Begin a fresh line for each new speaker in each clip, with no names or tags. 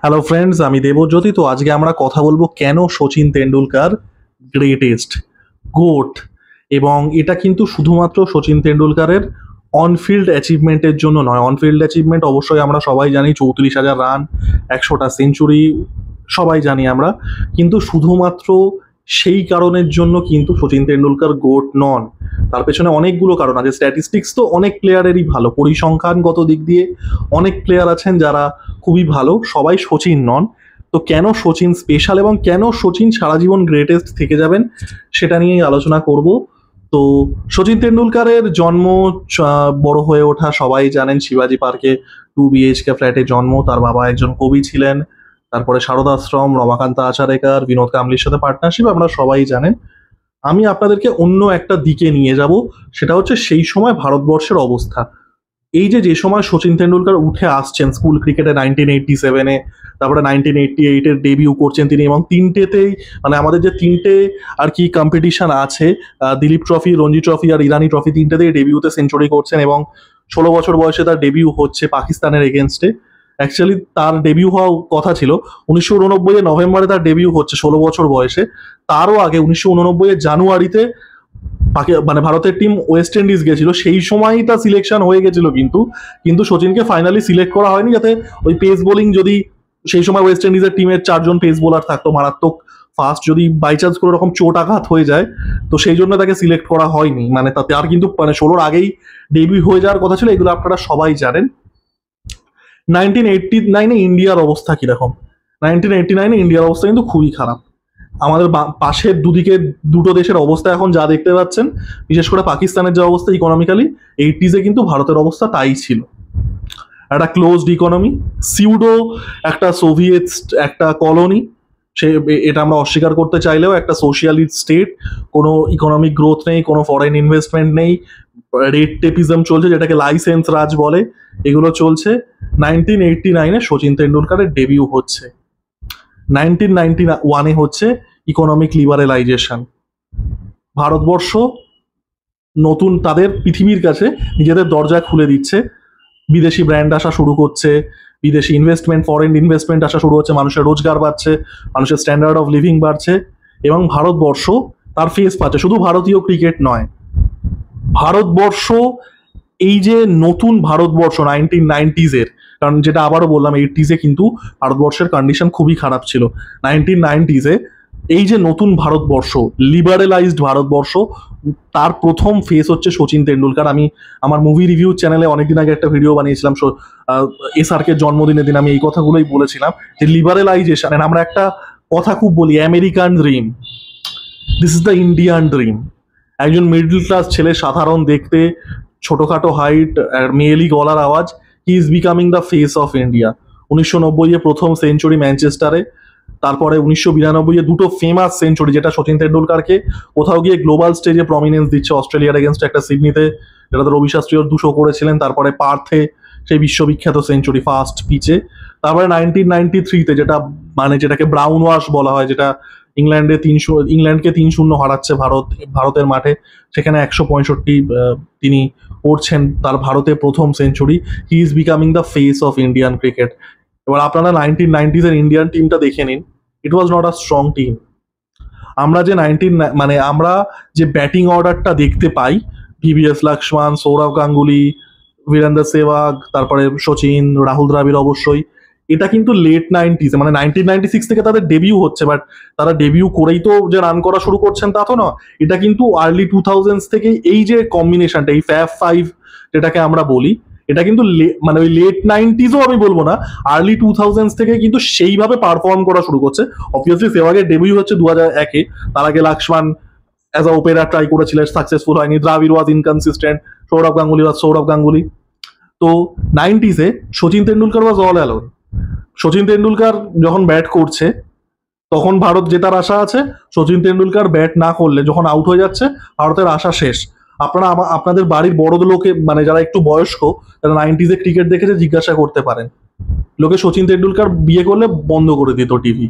Hello friends, আমি দেবজ্যোতি। তো আজকে আমরা কথা বলবো কেন সচিন তেন্ডুলকার গ্রেটেস্ট, গোট। এবং এটা কিন্তু শুধুমাত্র সচিন তেন্ডুলকারের অনফিল্ড অ্যাচিভমেন্টের জন্য নয়। অনফিল্ড অ্যাচিভমেন্ট অবশ্যই আমরা সবাই জানি, 34,000 রান, 100টা সেঞ্চুরি, সবাই জানি আমরা। কিন্তু শুধুমাত্র সেই কারণের জন্য কিন্তু সচিন তেন্ডুলকার গোট নন। তার পেছনে অনেকগুলো কারণ আছে। স্ট্যাটিস্টিক্স তো অনেক প্লেয়ারেরই ভালো, পরিসংখ্যানগত দিক দিয়ে অনেক প্লেয়ার আছেন যারা খুবই ভালো, সবাই সচিন নন। তো কেন সচিন স্পেশাল এবং কেন সচিন সারা জীবন গ্রেটেস্ট থেকে যাবেন, সেটা নিয়েই আলোচনা করব। তো সচিন তেন্ডুলকারের জন্ম, বড় হয়ে ওঠা সবাই জানেন শিবাজি পার্কে 2 BHK ফ্ল্যাটে জন্ম। তার বাবা একজন কবি ছিলেন। তারপরে শারদাশ্রম, রমাকান্ত আচারেকার, বিনোদ কাম্বলির সাথে পার্টনারশিপ, আপনারা সবাই জানেন। আমি আপনাদেরকে অন্য একটা দিকে নিয়ে যাব, সেটা হচ্ছে সেই সময় ভারতবর্ষের অবস্থা। এই যে সময় সচিন তেন্ডুলকার উঠে আসছেন স্কুল ক্রিকেটে 1987-এ, তারপরে 1988-এর ডেবিউ করছেন তিনি, এবং তিনটেতেই মানে আমাদের যে তিনটে আর কি কম্পিটিশন আছে, দিলীপ ট্রফি, রঞ্জি ট্রফি আর ইরানি ট্রফি, তিনটেতেই ডেবিউতে সেঞ্চুরি করছেন। এবং 16 বছর বয়সে তার ডেবিউ হচ্ছে পাকিস্তানের এগেনস্টে। অ্যাকচুয়ালি তার ডেবিউ হওয়া কথা ছিল 1989 নভেম্বরে, তার ডেবিউ হচ্ছে 16 বছর বয়সে। তারও আগে 1989 জানুয়ারিতে মানে ভারতের টিম ওয়েস্ট ইন্ডিজ গেছিল, সেই সময়ই তার সিলেকশন হয়ে গেছিল। কিন্তু সচিনকে ফাইনালি সিলেক্ট করা হয়নি, যাতে ওই পেস বোলিং, যদি সেই সময় ওয়েস্ট ইন্ডিজের টিমের 4জন পেস বোলার থাকতো মারাত্মক ফাস্ট, যদি বাই চান্স কোনো রকম চোট আঘাত হয়ে যায়, তো সেই জন্য তাকে সিলেক্ট করা হয়নি। মানে তাতে আর কিন্তু মানে 16-র আগেই ডেবিউ হয়ে যাওয়ার কথা ছিল, এগুলো আপনারা সবাই জানেন। 1989-এ ইন্ডিয়ার অবস্থা কিরকম? 1989-এ ইন্ডিয়ার অবস্থা কিন্তু খুবই খারাপ। আমাদের পাশের দুদিকে দুটো দেশের অবস্থা এখন যা দেখতে পাচ্ছেন, বিশেষ করে পাকিস্তানের যে অবস্থা ইকোনমিক্যালি, 80s কিন্তু ভারতের অবস্থা তাই ছিল। একটা ক্লোজড ইকোনমি, সিউডো একটা সোভিয়েত একটা কলোনি, সে এটা আমরা অস্বীকার করতে চাইলেও একটা সোশিয়ালিস্ট স্টেট। কোনো ইকোনমিক গ্রোথ নেই, কোনো ফরেন ইনভেস্টমেন্ট নেই, রেড টেপিজম চলছে, যেটাকে লাইসেন্স রাজ বলে, এগুলো চলছে। 1989-এ সচিন তেন্ডুলকারের ডেবিউ হচ্ছে। 1991-এ হচ্ছে ইকোনমিক লিবারেলাইজেশন। ভারতবর্ষ নতুন তাদের পৃথিবীর কাছে নিজেদের দরজা খুলে দিচ্ছে, বিদেশি ব্র্যান্ড আসা শুরু করছে, বিদেশি ইনভেস্টমেন্ট, ফরেন ইনভেস্টমেন্ট আসা শুরু হচ্ছে, মানুষের রোজগার বাড়ছে, মানুষের স্ট্যান্ডার্ড অফ লিভিং বাড়ছে, এবং ভারতবর্ষ তার ফেস পাচ্ছে। শুধু ভারতীয় ক্রিকেট নয়, ভারতবর্ষ, এই যে নতুন ভারতবর্ষ 1990s-এর, কারণ যেটা আবারও বললাম 80s-এ কিন্তু ভারতবর্ষের কন্ডিশন খুবই খারাপ ছিল। 1990s-এ এই যে নতুন ভারতবর্ষ, লিবারেলাইজড ভারতবর্ষ, তার প্রথম ফেস হচ্ছে সচিন তেন্ডুলকার। আমি আমার মুভি রিভিউ চ্যানেলে অনেকদিন আগে একটা ভিডিও বানিয়েছিলাম, SRK জন্মদিনের দিন আমি এই কথাগুলোই বলেছিলাম যে লিবারেলাইজেশন, আমরা একটা কথা খুব বলি, American dream, this is the Indian dream. একজন মিডল ক্লাস ছেলে, সাধারণ দেখতে, ছোটখাটো হাইট আর মেয়েলি গলার আওয়াজ, he is becoming the face of India. 1990-এ প্রথম সেঞ্চুরি ম্যানচেস্টারে, তারপরে 1992-এ দুটো ফেমাস সেঞ্চুরি, যেটা সচিন তেন্ডুলকারকে কোথাও গিয়ে গ্লোবাল স্টেজে প্রমিনেন্স দিচ্ছে। অস্ট্রেলিয়ার এগেনস্টে একটা সিডনিতে, যেটাতে রবি শাস্ত্রীও 200 করেছিলেন, তারপরে পার্থে সেই বিশ্ববিখ্যাত সেঞ্চুরি ফার্স্ট পিচে, তারপরে 1993-তে যেটাকে ব্রাউন ওয়াশ বলা হয়, যেটা ইংল্যান্ডকে 3-0 হারাচ্ছে ভারতের মাঠে, সেখানে 165 তিনি করছেন, তার ভারতে প্রথম century. He is becoming the face of Indian cricket. এবার আপনারা 1990s-এর ইন্ডিয়ান টিমটা দেখে নিন, it was not a strong team. আমরা যে ব্যাটিং অর্ডারটা দেখতে পাই, VVS লক্ষ্মণ, সৌরভ গাঙ্গুলি, বীরেন্দ্র সেহবাগ, তারপরে সচিন, রাহুল দ্রাবিড় অবশ্যই, এটা কিন্তু লেট 90s, মানে 1996 থেকে তাদের ডেবিউ হচ্ছে, বাট তারা ডেবিউ করেই তো যে রান করা শুরু করছেন তা তো না। এটা কিন্তু আর্লি 2000s থেকে এই যে কম্বিনেশনটা, এই ফ্যাব 5 যেটাকে আমরা বলি, এটা কিন্তু মানে ওই লেট 90s-ও আমি বলবো না, আর্লি 2000s থেকে কিন্তু সেইভাবে পারফর্ম করা শুরু করছে। অবভিয়াসলি সেহবাগের ডেবিউ হচ্ছে 2001-এ, তার আগে Laxman as a opener try করেছিলেন, সাকসেসফুল হয়নি। Dravid was inconsistent, Sourav Ganguly. তো 90s-এ Sachin Tendulkar was all alone. Sachin Tendulkar যখন ব্যাট করছে, তখন ভারত জেতার আশা আছে। সচিন তেন্ডুলকার ব্যাট না করলে, যখন আউট হয়ে যাচ্ছে, ভারতের আশা শেষ। আপনারা আপনাদের বাড়ির বড় লোকে, মানে যারা একটু বয়স্ক, যারা 90s-এ ক্রিকেট দেখেছে, জিজ্ঞাসা করতে পারেন, লোকে সচিন তেন্ডুলকার বিয়ে করলে বন্ধ করে দিত টিভি।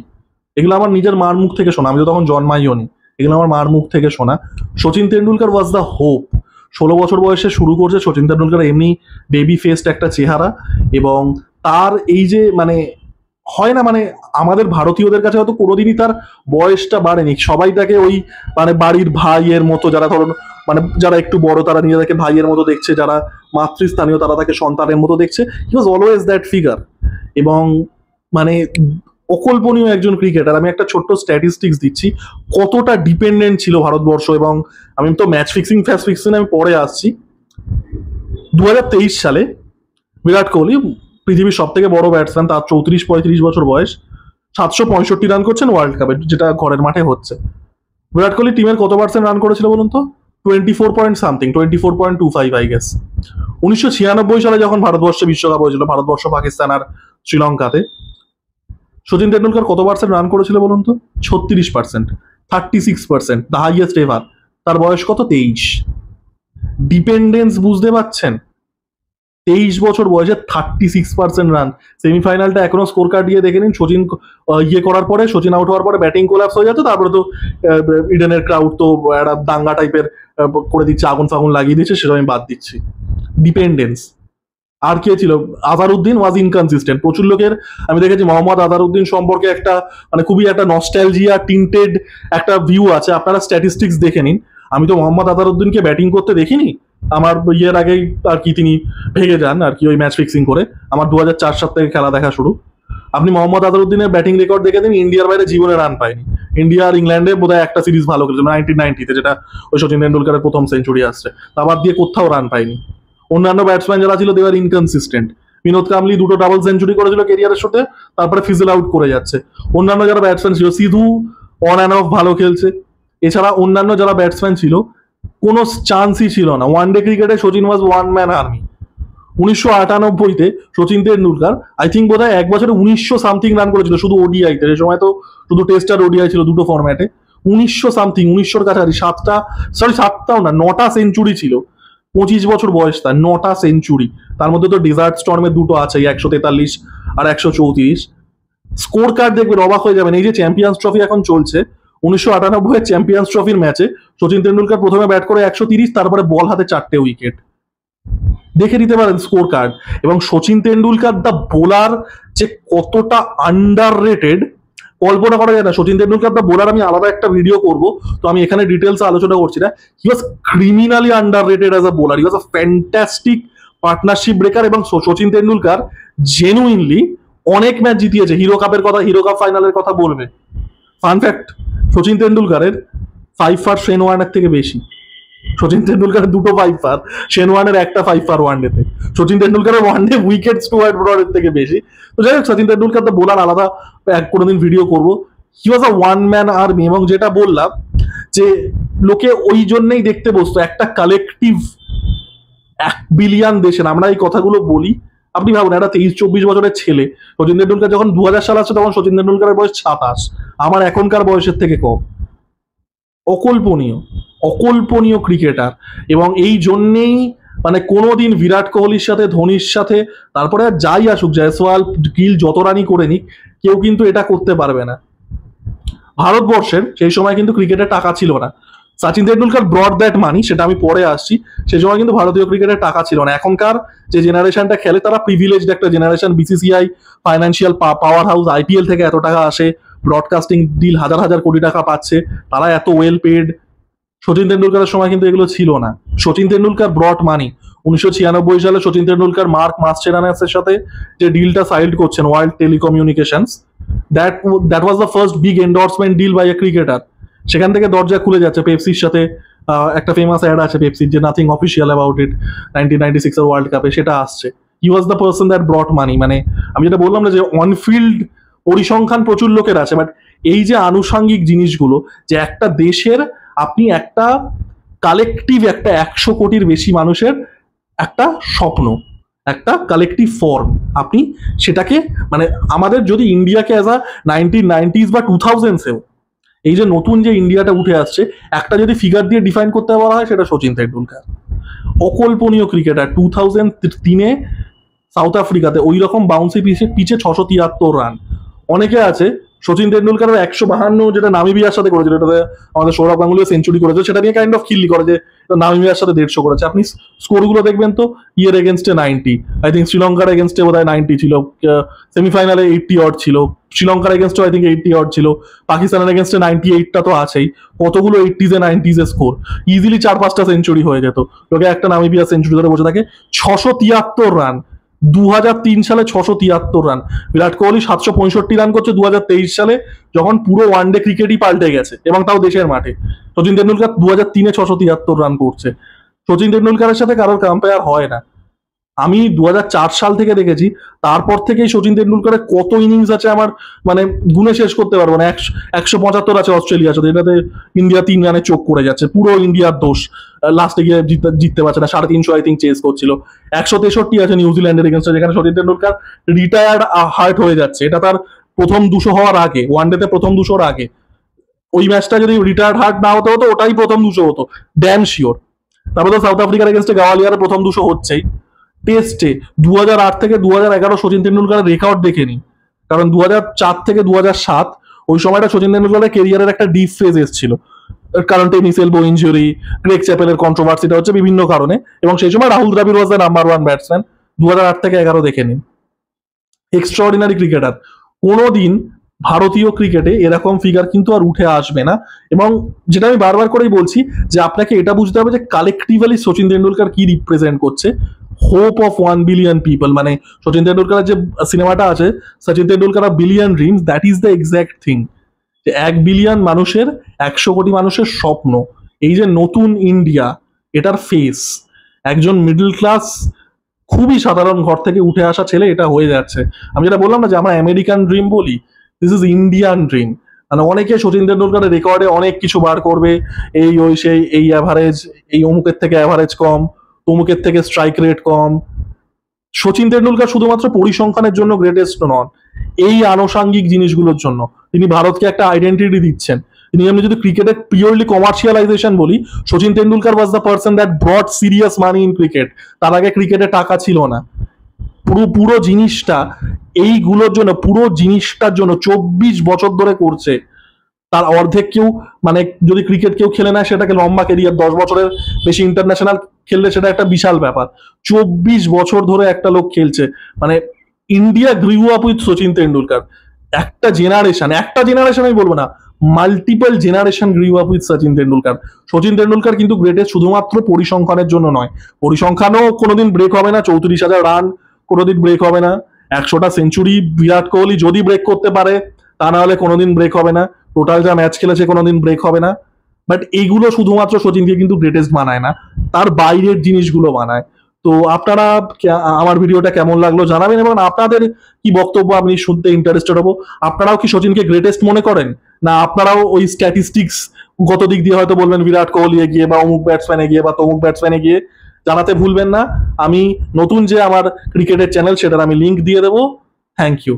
এগুলো আমার নিজের মার মুখ থেকে শোনা, আমি তো তখন জন্মাইও নি, এগুলো আমার মার মুখ থেকে শোনা। Sachin Tendulkar was the hope. 16 বছর বয়সে শুরু করছে সচিন তেন্ডুলকার, এমনি বেবি ফেসড একটা চেহারা, এবং তার এই যে মানে হয় না, মানে আমাদের ভারতীয়দের কাছে হয়তো কোনোদিনই তার বয়সটা বাড়েনি, সবাই তাকে ওই মানে বাড়ির ভাইয়ের মতো, যারা ধরুন মানে যারা একটু বড় তারা নিজেদেরকে ভাইয়ের মতো দেখছে, যারা মাতৃস্থানীয় তারা তাকে সন্তানের মতো দেখছে। হি ওয়াজ অলওয়েজ দ্যাট ফিগার। এবং মানে অকল্পনীয় একজন ক্রিকেটার। আমি একটা ছোট্ট স্ট্যাটিস্টিক্স দিচ্ছি কতটা ডিপেন্ডেন্ট ছিল ভারতবর্ষ। এবং আমি তো ম্যাচ ফিক্সিং আমি পরে আসছি। 2023 সালে বিরাট কোহলি পৃথিবীর সব থেকে বড় ব্যাটসম্যান, তার 34-35 বছর বয়স, 765 রান করছেন ওয়ার্ল্ড কাপে, যেটা ঘরের মাঠে হচ্ছে। বিরাট কোহলি টিমের কত পার্সেন্ট রান করেছিল বলুন তো? 24 পয়েন্ট সামথিং, 24.25 আই গেস। 1996 সালে যখন ভারতবর্ষে বিশ্বকাপ হয়েছিল, ভারতবর্ষ পাকিস্তান আর শ্রীলঙ্কাতে, সচিন তেন্ডুলকর কত পার্সেন্ট রান করেছিল বলুন তো? 36%, 36%, দ্য হাইয়েস্ট এভার। তার বয়স কত? 23। ডিপেন্ডেন্স বুঝতে পারছেন? 23 বছর বয়সে 36% রান। সেমিফাইনালটা এখনো স্কোর কার্ড দিয়ে দেখে নিন। সচিন করার পরে, সচিন আউট হওয়ার পরে ব্যাটিং কোলাপস হয়ে যাচ্ছে, তারপরে তো ইডেনের ক্রাউড তো একটা দাঙ্গা টাইপের করে দিচ্ছে, আগুন ফাগুন লাগিয়ে দিচ্ছে, সেটা আমি বাদ দিচ্ছি। ডিপেন্ডেন্স। আর কে ছিল? আজহারউদ্দিন ওয়াজ ইনকনসিস্টেন্ট। প্রচুর লোকের আমি দেখেছি মোহাম্মদ আজহারউদ্দিন সম্পর্কে একটা মানে খুবই একটা নস্টালজিয়া টিন্টেড একটা ভিউ আছে। আপনারা স্ট্যাটিস্টিক্স দেখে নিন। আমি তো মোহাম্মদ আজহারউদ্দিনকে ব্যাটিং করতে দেখিনি। আমার ইয়ের আগেই আর কি তিনি ভেঙে যান আর কি ওই ম্যাচ ফিক্সিং করে। আমার 2004 সাল থেকে খেলা দেখা শুরু। আপনি মোহাম্মদ আজহারউদ্দিনের ব্যাটিং রেকর্ড দেখে দিন, ইন্ডিয়ার বাইরে জীবনে রান পায়নি। ইন্ডিয়া আর ইংল্যান্ডে বোধহয় একটা সিরিজ ভালো করেছিল 1990-তে, যেটা ওই সচিন তেন্ডুলকারের প্রথম সেঞ্চুরি আসছে। তারপর দিয়ে কোথাও রান পায়নি। অন্যান্য ব্যাটসম্যান যারা ছিল দেওয়ার ইনকনসিস্টেন্ট। বিনোদ কামলি 2টো ডাবল সেঞ্চুরি করেছিল কেরিয়ারের শুরুতে, তারপরে ফিজল আউট করে যাচ্ছে। অন্যান্য যারা ব্যাটসম্যান ছিল, সিধু অন অ্যান্ড অফ ভালো খেলছে। এছাড়া অন্যান্য যারা ব্যাটসম্যান ছিল কোনো চান্সই ছিল না। ওয়ানডে ক্রিকেটে Sachin was one man army. 1998-তে সচিন তেন্ডুলকার আই থিঙ্ক বোধহয় এক বছরে 1900 সামথিং রান করেছিল শুধু ওডিআইতে। সে সময় তো শুধু টেস্ট আর ওডিআই ছিল দুটো ফরম্যাটে। 1900 সামথিং, 1900-র কাছাকাছি। 7টাও না, 9টা সেঞ্চুরি ছিল। 25 বছর বয়স তার, 9টা সেঞ্চুরি। তার মধ্যে তো ডিজার্ট স্টর্মের দুটো আছে, 143 আর 134। স্কোর কার্ড দেখবেন অবাক হয়ে যাবেন। এই যে চ্যাম্পিয়ন্স ট্রফি এখন চলছে, 1998-এর চ্যাম্পিয়ন্স ট্রফির ম্যাচে সচিন তেন্ডুলকার প্রথমে ব্যাট করে 130, তারপরে বল হাতে 4টে উইকেট। দেখে নিতে পারেন স্কোর কার্ড। এবং সচিন তেন্ডুলকার দ্য বোলার যে কতটা আন্ডার রেটেড কল্পনা করা যায় না। সচিন তেন্ডুলকার দ্য বোলার আমি আলাদা একটা ভিডিও করব, তো আমি এখানে ডিটেলস আলোচনা করছি না। He was criminally underrated as a bowler. He was a fantastic partnership breaker. এবং সচিন তেন্ডুলকার জেনুইনলি অনেক ম্যাচ জিতিয়েছে। হিরো কাপের কথা, হিরো কাপ ফাইনালের কথা বলবে। ফান ফ্যাক্ট, সচিন তেন্ডুলকারের 5 পার শেন ওয়ার্নের থেকে বেশি। সচিন তেন্ডুলকারের 2টো 5 পার, শেন ওয়ার্নের একটা 5 পার ওয়ানডেতে। সচিন তেন্ডুলকারের ওয়ানডে উইকেট স্টুয়ার্ট ব্রডের থেকে বেশি। তো যাই হোক, সচিন তেন্ডুলকার তো বোলার আলাদা কোনোদিন ভিডিও করব। হি was a one man army. এবং যেটা বললাম যে লোকে ওই জন্যই দেখতে বসতো, একটা কালেকটিভ 1 বিলিয়ন দেশের। আমরা এই কথাগুলো বলি, আপনি ভাবুন একটা 23-24 বছরের ছেলে। সচিন তেন্ডুলকার যখন 2000 সাল আসছে তখন সচিন তেন্ডুলকারের বয়স 27, আমার এখনকার বয়সের থেকে কম। অকল্পনীয়, অকল্পনীয় ক্রিকেটার। এবং এই জন্যেই মানে কোনোদিন বিরাট কোহলির সাথে, ধোনির সাথে, তারপরে আর যাই আসুক, জয়সওয়াল গিল যত রানই করে নিক, কেউ কিন্তু এটা করতে পারবে না। ভারতবর্ষের সেই সময় কিন্তু ক্রিকেটের টাকা ছিল না। Sachin Tendulkar brought that money, সেটা আমি পরে আসছি। সেই সময় কিন্তু ভারতীয় ক্রিকেটের টাকা ছিল না। এখনকার যে জেনারেশনটা খেলে তারা প্রিভিলেজড একটা generation. BCCI financial power house, IPL থেকে এত টাকা আসে, ব্রডকাস্টিং ডিল হাজার হাজার কোটি টাকা পাচ্ছে, তারা এত ওয়েল পেড। সচিন তেন্ডুলকারের সময় কিন্তু এগুলো ছিল না। সচিন তেন্ডুলকার ব্রড মানি। 1996 সালে সচিন তেন্ডুলকার মার্ক মাসচেরানোসের সাথে যে ডিলটা সাইল্ড করছেন, World Telecommunications, that was the first big endorsement deal by a cricketer. সেখান থেকে দরজা খুলে যাচ্ছে। পেপসির সাথে একটা ফেমাস অ্যাড আছে পেপসির, যে নাথিং অফিসিয়াল অ্যাবাউট ইট, 1996 এর ওয়ার্ল্ড কাপে সেটা আসছে। He was the person that brought money. মানে আমি যেটা বললাম না যে অনফিল্ড পরিসংখ্যান প্রচুর লোকের আছে, বাট এই যে আনুষাঙ্গিক জিনিসগুলো, যে একটা দেশের আপনি একটা কালেকটিভ, একটা 100 কোটির বেশি মানুষের একটা স্বপ্ন, একটা কালেকটিভ ফর্ম, আপনি সেটাকে মানে আমাদের যদি ইন্ডিয়াকে অ্যাজ আ 1990s বা 2000s-এও এই যে নতুন যে ইন্ডিয়াটা উঠে আসছে, একটা যদি ফিগার দিয়ে ডিফাইন করতে বলা হয় সেটা সচিন তেন্ডুলকার। অকল্পনীয় ক্রিকেটার। 2003-এ সাউথ আফ্রিকাতে ওই রকম বাউন্সি পিচে 673 রান। অনেকে আছে সচিন তেন্ডুলকারের 152 যেটা নামিবিয়ার সাথে করেছিল, এটাতে আমাদের সৌরভ গাঙ্গুলিও সেঞ্চুরি করেছে, সেটা নিয়ে কাইন্ড অফ খিল্লি করে যে নামিবিয়ার সাথে 150 করেছে। আপনি স্কোর গুলো দেখবেন তো, ইয়ের এগেনস্টে 90, আই থিঙ্ক শ্রীলঙ্কার এগেনস্টে বোধহয় 90 ছিল, সেমিফাইনালে 80 অড ছিল, শ্রীলঙ্কার এগেনস্টে আই থিঙ্ক 80 অড ছিল, পাকিস্তানের এগেনস্টে 98টা তো আছেই, কতগুলো 80s 90s score, easily 4-5টা century হয়ে যেত। লোকে একটা নামিবিয়া সেঞ্চুরি ধরে বসে থাকে। 673 রান 2003 সালে, 673 রান। বিরাট কোহলি 765 রান করছে 2023 সালে, যখন পুরো ওয়ানডে ক্রিকেটই পাল্টে গেছে, এবং তাও দেশের মাঠে। সচিন তেন্ডুলকার 2003-এ 673 রান করছে। সচিন তেন্ডুলকারের সাথে কারোর কম্পেয়ার হয় না। আমি 2004 সাল থেকে দেখেছি, তারপর থেকেই সচিন তেন্ডুলকারের কত ইনিংস আছে আমার মানে গুনে শেষ করতে পারবো না। 175 আছে অস্ট্রেলিয়ার সাথে, এটাতে ইন্ডিয়া 3 রানে চোখ করে যাচ্ছে, পুরো ইন্ডিয়ার দোষ। লাস্টে গিয়ে জিততে পারছে না, 350 আই থিঙ্ক চেস করছিল। 163 আছে নিউজিল্যান্ডের এগেনস্টে, যেখানে সচিন তেন্ডুলকার রিটায়ার্ড হার্ট হয়ে যাচ্ছে, এটা তার প্রথম 200 হওয়ার আগে, ওয়ানডেতে প্রথম 200-র আগে। ওই ম্যাচটা যদি রিটায়ার্ড হার্ট না হতো, ওটাই প্রথম 200 হতো, ড্যাম শিওর। তারপর তো সাউথ আফ্রিকার এগেনস্টে গাওয়ালিয়ারের প্রথম 200 হচ্ছেই। টেস্টে 2008 থেকে 2011 সচিন তেন্ডুলকারের রেকর্ড দেখেনি, কারণ 2004 থেকে 2007 ওই সময়টা সচিন তেন্ডুলকারের কেরিয়ারের একটা ডিপ ফেজ এসেছিল, কারণ টেনিস এলবো ইনজুরি, গ্রেগ চ্যাপেলের কন্ট্রোভার্সিটা হচ্ছে বিভিন্ন কারণে, এবং সেই সময় Rahul Dravid was the number 1 batsman. 2008 থেকে 11 দেখে নিন। Extraordinary cricketer. কোনোদিন ভারতীয় ক্রিকেটে এরকম ফিগার কিন্তু আর উঠে আসবে না। এবং যেটা আমি বারবার করেই বলছি, যে আপনাকে এটা বুঝতে হবে যে কালেকটিভলি সচিন তেন্ডুলকার কি রিপ্রেজেন্ট করছে। হোপ অফ 1 বিলিয়ন পিপল, মানে সচিন তেন্ডুলকারের যে সিনেমাটা আছে, Sachin Tendulkar billion dreams, that is the exact thing. যে 1 বিলিয়ন মানুষের, 100 কোটি মানুষের স্বপ্ন, এই যে নতুন ইন্ডিয়া, এটার ফেস একজন মিডল ক্লাস খুবই সাধারণ ঘর থেকে উঠে আসা ছেলে এটা হয়ে যাচ্ছে। আমি যেটা বললাম না যে আমরা আমেরিকান ড্রিম বলি, দিস ইজ ইন্ডিয়ান ড্রিম। মানে অনেকে সচিন তেন্ডুলকারের রেকর্ডে অনেক কিছু বার করবে, এই ওই সেই, এই অ্যাভারেজ, এই অমুকের থেকে অ্যাভারেজ কম, তমুকের থেকে স্ট্রাইক রেট কম। সচিন তেন্ডুলকার শুধুমাত্র পরিসংখ্যানের জন্য গ্রেটেস্ট নন, এই আনুষাঙ্গিক জিনিসগুলোর জন্য তিনি ভারতকে একটা আইডেন্টিটি দিচ্ছেন। তিনি এমনি যদি ক্রিকেটের পিওরলি কমার্শিয়ালাইজেশন বলি, সচিন তেন্ডুলকার ওয়াজ the person that ব্রট serious money in cricket. তার আগে ক্রিকেটে টাকা ছিল না। পুরো জিনিসটা এইগুলোর জন্য, পুরো জিনিসটার জন্য 24 বছর ধরে করছে। তার অর্ধেক কেউ, মানে যদি ক্রিকেট কেউ খেলে না, সেটাকে লম্বা কেরিয়ার, 10 বছরের বেশি ইন্টারন্যাশনাল খেললে সেটা একটা বিশাল ব্যাপার। 24 বছর ধরে একটা লোক খেলছে, মানে India grew up with Sachin Tendulkar. একটা জেনারেশন আমি বলবো না, multiple generation grew up with Sachin Tendulkar. Sachin Tendulkar কিন্তু গ্রেটেস্ট শুধুমাত্র পরিসংখ্যানের জন্য নয়, পরিসংখ্যানও কোনোদিন ব্রেক হবে না, 34,000 রান কোনোদিন ব্রেক হবে না, 100টা সেঞ্চুরি বিরাট কোহলি যদি ব্রেক করতে পারে, তা না হলে কোনোদিন ব্রেক হবে না, টোটাল যা ম্যাচ খেলেছে কোনোদিন ব্রেক হবে না। বাট এইগুলো শুধুমাত্র সচিনকে কিন্তু গ্রেটেস্ট বানায় না, তার বাইরের জিনিসগুলো বানায়। তো আপনারা আমার ভিডিওটা কেমন লাগলো জানাবেন, এবং আপনাদের কি বক্তব্য আমি শুনতে ইন্টারেস্টেড হবো। আপনারাও কি সচিনকে গ্রেটেস্ট মনে করেন, না আপনারাও ওই স্ট্যাটিস্টিক্স গত দিক দিয়ে হয়তো বলবেন বিরাট কোহলি এগিয়ে, বা অমুক ব্যাটসম্যান এগিয়ে, বা তমুক ব্যাটসম্যান এগিয়ে? জানাতে ভুলবেন না। আমি নতুন যে আমার ক্রিকেটের চ্যানেল, সেটার আমি লিঙ্ক দিয়ে দেবো। Thank you.